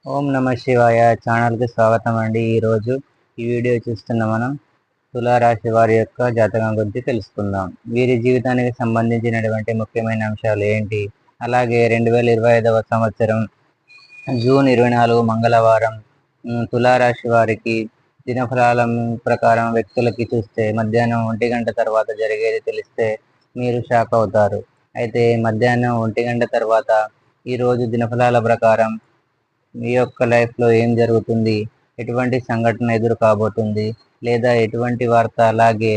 ఓం నమ శివాయ ఛానల్కి స్వాగతం అండి. ఈరోజు ఈ వీడియో చూస్తున్న మనం తులారాశి వారి యొక్క జాతకం గురించి తెలుసుకుందాం. వీరి జీవితానికి సంబంధించినటువంటి ముఖ్యమైన అంశాలు ఏంటి, అలాగే 2025వ సంవత్సరం జూన్ 24 మంగళవారం తులారాశి వారికి దినఫలాల ప్రకారం వ్యక్తులకి చూస్తే మధ్యాహ్నం 1 గంట తర్వాత జరిగేది తెలిస్తే మీరు షాక్ అవుతారు. అయితే మధ్యాహ్నం 1 గంట తర్వాత ఈరోజు దినఫలాల ప్రకారం మీ యొక్క లైఫ్లో ఏం జరుగుతుంది, ఎటువంటి సంఘటన ఎదురు కాబోతుంది, లేదా ఎటువంటి వార్త, అలాగే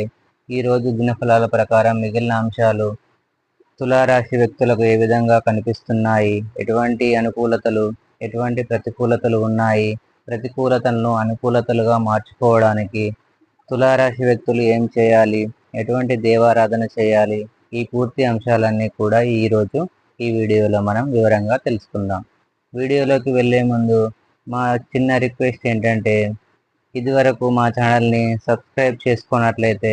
ఈరోజు దినఫలాల ప్రకారం మిగిలిన అంశాలు తులారాశి వ్యక్తులకు ఏ విధంగా కనిపిస్తున్నాయి, ఎటువంటి అనుకూలతలు ఎటువంటి ప్రతికూలతలు ఉన్నాయి, ప్రతికూలతలను అనుకూలతలుగా మార్చుకోవడానికి తులారాశి వ్యక్తులు ఏం చేయాలి, ఎటువంటి దేవారాధన చేయాలి, ఈ పూర్తి అంశాలన్నీ కూడా ఈరోజు ఈ వీడియోలో మనం వివరంగా తెలుసుకుందాం. వీడియోలోకి వెళ్ళే ముందు మా చిన్న రిక్వెస్ట్ ఏంటంటే, ఇదివరకు మా ఛానల్ని సబ్స్క్రైబ్ చేసుకున్నట్లయితే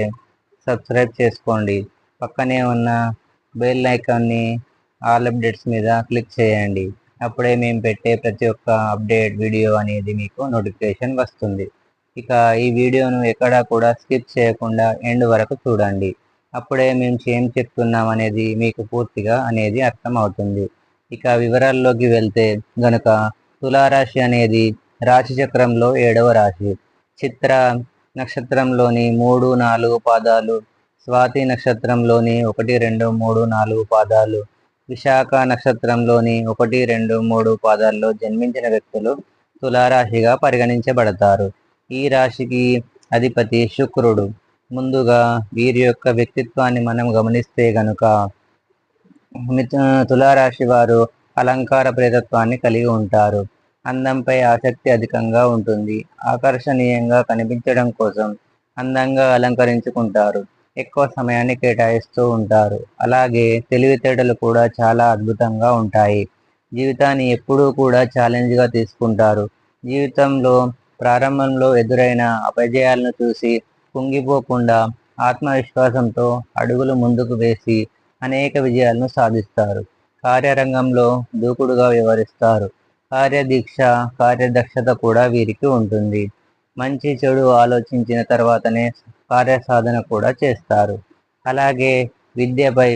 సబ్స్క్రైబ్ చేసుకోండి. పక్కనే ఉన్న బెల్ ఐకాన్ని ఆల్ అప్డేట్స్ మీద క్లిక్ చేయండి. అప్పుడే మేము పెట్టే ప్రతి ఒక్క అప్డేట్ వీడియో అనేది మీకు నోటిఫికేషన్ వస్తుంది. ఇక ఈ వీడియోను ఎక్కడా కూడా స్కిప్ చేయకుండా ఎండ్ వరకు చూడండి. అప్పుడే మేము ఏం చెప్తున్నాం అనేది మీకు పూర్తిగా అనేది అర్థం అవుతుంది. ఇక వివరాల్లోకి వెళ్తే గనుక తులారాశి అనేది రాశి చక్రంలో 7వ రాశి. చిత్ర నక్షత్రంలోని 3, 4 పాదాలు, స్వాతి నక్షత్రంలోని 1, 2, 3, 4 పాదాలు, విశాఖ నక్షత్రంలోని 1, 2, 3 పాదాల్లో జన్మించిన వ్యక్తులు తులారాశిగా పరిగణించబడతారు. ఈ రాశికి అధిపతి శుక్రుడు. ముందుగా వీరి యొక్క వ్యక్తిత్వాన్ని మనం గమనిస్తే గనుక తులారాశి వారు అలంకార ప్రేతత్వాన్ని కలిగి ఉంటారు. అందంపై ఆసక్తి అధికంగా ఉంటుంది. ఆకర్షణీయంగా కనిపించడం కోసం అందంగా అలంకరించుకుంటారు. ఎక్కువ సమయాన్ని కేటాయిస్తూ ఉంటారు. అలాగే తెలివితేటలు కూడా చాలా అద్భుతంగా ఉంటాయి. జీవితాన్ని ఎప్పుడూ కూడా ఛాలెంజ్గా తీసుకుంటారు. జీవితంలో ప్రారంభంలో ఎదురైన అపజయాలను చూసి కుంగిపోకుండా ఆత్మవిశ్వాసంతో అడుగులు ముందుకు వేసి అనేక విజయాలను సాధిస్తారు. కార్యరంగంలో దూకుడుగా వ్యవహరిస్తారు. కార్యదీక్ష, కార్యదక్షత కూడా వీరికి ఉంటుంది. మంచి చెడు ఆలోచించిన తర్వాతనే కార్యసాధన కూడా చేస్తారు. అలాగే విద్యపై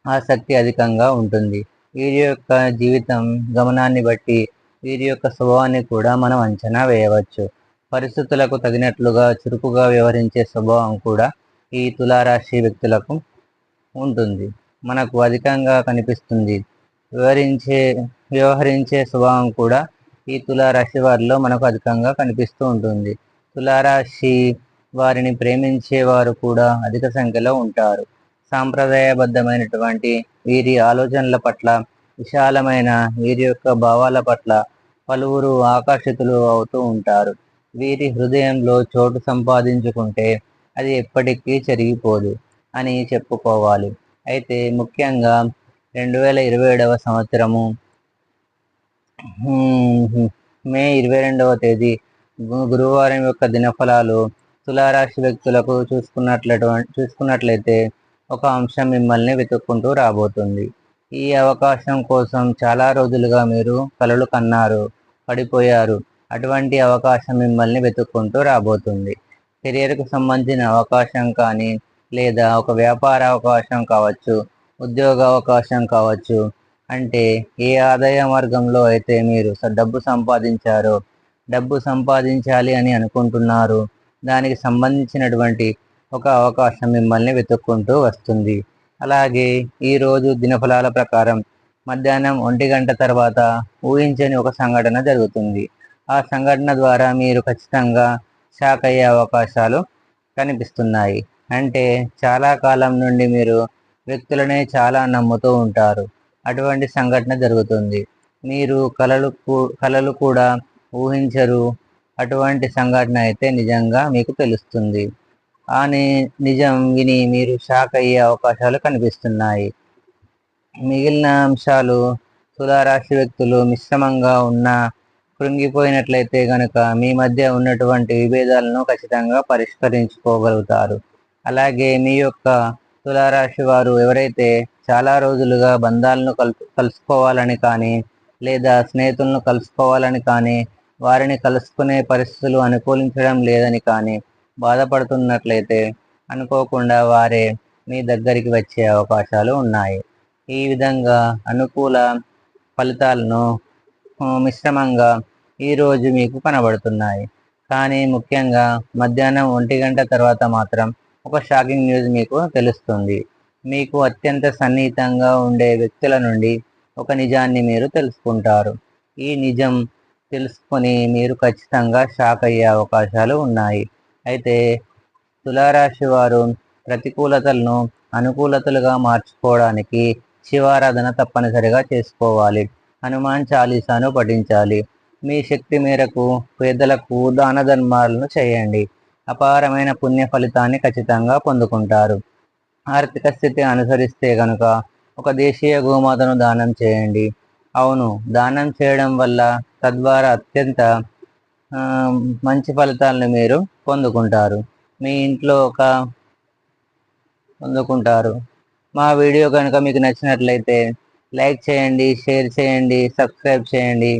ఆసక్తి అధికంగా ఉంటుంది. వీరి యొక్క జీవితం గమనాన్ని బట్టి వీరి యొక్క స్వభావాన్ని కూడా మనం అంచనా వేయవచ్చు. పరిస్థితులకు తగినట్లుగా చురుకుగా వ్యవహరించే స్వభావం కూడా ఈ తులారాశి వ్యక్తులకు ఉంటుంది, మనకు అధికంగా కనిపిస్తుంది. వ్యవహరించే స్వభావం కూడా ఈ తులారాశి వారిలో మనకు అధికంగా కనిపిస్తూ ఉంటుంది. తులారాశి వారిని ప్రేమించేవారు కూడా అధిక సంఖ్యలో ఉంటారు. సాంప్రదాయబద్ధమైనటువంటి వీరి ఆలోచనల పట్ల, విశాలమైన వీరి యొక్క భావాల పట్ల పలువురు ఆకర్షితులు అవుతూ ఉంటారు. వీరి హృదయంలో చోటు సంపాదించుకుంటే అది ఎప్పటికీ చెరిగిపోదు అని చెప్పుకోవాలి. అయితే ముఖ్యంగా 2027వ సంవత్సరము మే 22వ తేదీ గురువారం యొక్క దినఫలాలు తులారాశి వ్యక్తులకు చూసుకున్నట్లయితే ఒక అంశం మిమ్మల్ని వెతుక్కుంటూ రాబోతుంది. ఈ అవకాశం కోసం చాలా రోజులుగా మీరు కలలు కన్నారు, పడిపోయారు. అటువంటి అవకాశం మిమ్మల్ని వెతుక్కుంటూ రాబోతుంది. కెరియర్కు సంబంధించిన అవకాశం కానీ, లేదా ఒక వ్యాపార అవకాశం కావచ్చు, ఉద్యోగ అవకాశం కావచ్చు. అంటే ఏ ఆదాయ మార్గంలో అయితే మీరు డబ్బు సంపాదించారో, డబ్బు సంపాదించాలి అని అనుకుంటున్నారు, దానికి సంబంధించినటువంటి ఒక అవకాశం మిమ్మల్ని వెతుక్కుంటూ వస్తుంది. అలాగే ఈరోజు దినఫలాల ప్రకారం మధ్యాహ్నం 1 గంట తర్వాత ఊహించని ఒక సంఘటన జరుగుతుంది. ఆ సంఘటన ద్వారా మీరు ఖచ్చితంగా షాక్ అయ్యే అవకాశాలు కనిపిస్తున్నాయి. అంటే చాలా కాలం నుండి మీరు వ్యక్తులనే చాలా నమ్ముతూ ఉంటారు. అటువంటి సంఘటన జరుగుతుంది. మీరు కలలు కూడా ఊహించరు. అటువంటి సంఘటన అయితే నిజంగా మీకు తెలుస్తుంది. అని నిజం విని మీరు షాక్ అయ్యే అవకాశాలు కనిపిస్తున్నాయి. మిగిలిన అంశాలు తులారాశి వ్యక్తులు మిశ్రమంగా ఉన్న కృంగిపోయినట్లయితే గనుక మీ మధ్య ఉన్నటువంటి విభేదాలను ఖచ్చితంగా పరిష్కరించుకోగలుగుతారు. అలాగే మీ యొక్క తులారాశి వారు ఎవరైతే చాలా రోజులుగా బంధాలను కలుసుకోవాలని కానీ, లేదా స్నేహితులను కలుసుకోవాలని కానీ వారిని కలుసుకునే పరిస్థితులు అనుకూలించడం లేదని కానీ బాధపడుతున్నట్లయితే అనుకోకుండా వారే మీ దగ్గరికి వచ్చే అవకాశాలు ఉన్నాయి. ఈ విధంగా అనుకూల ఫలితాలను మిశ్రమంగా ఈరోజు మీకు కనబడుతున్నాయి. కానీ ముఖ్యంగా మధ్యాహ్నం 1 గంట తర్వాత మాత్రం ఒక షాకింగ్ న్యూస్ మీకు తెలుస్తుంది. మీకు అత్యంత సన్నిహితంగా ఉండే వ్యక్తుల నుండి ఒక నిజాన్ని మీరు తెలుసుకుంటారు. ఈ నిజం తెలుసుకొని మీరు ఖచ్చితంగా షాక్ అయ్యే అవకాశాలు ఉన్నాయి. అయితే తులారాశి వారు ప్రతికూలతలను అనుకూలతలుగా మార్చుకోవడానికి శివారాధన తప్పనిసరిగా చేసుకోవాలి. హనుమాన్ చాలీసాను పఠించాలి. మీ శక్తి మేరకు పేదలకు దాన ధర్మాలను చేయండి. అపారమైన పుణ్య ఫలితాన్ని ఖచ్చితంగా పొందుకుంటారు. ఆర్థిక స్థితి అనుసరిస్తే కనుక ఒక దేశీయ గోమాతను దానం చేయండి. అవును, దానం చేయడం వల్ల తద్వారా అత్యంత మంచి ఫలితాలను మీరు పొందుకుంటారు. మీ ఇంట్లో పొందుకుంటారు. మా వీడియో కనుక మీకు నచ్చినట్లయితే లైక్ చేయండి, షేర్ చేయండి, సబ్స్క్రైబ్ చేయండి.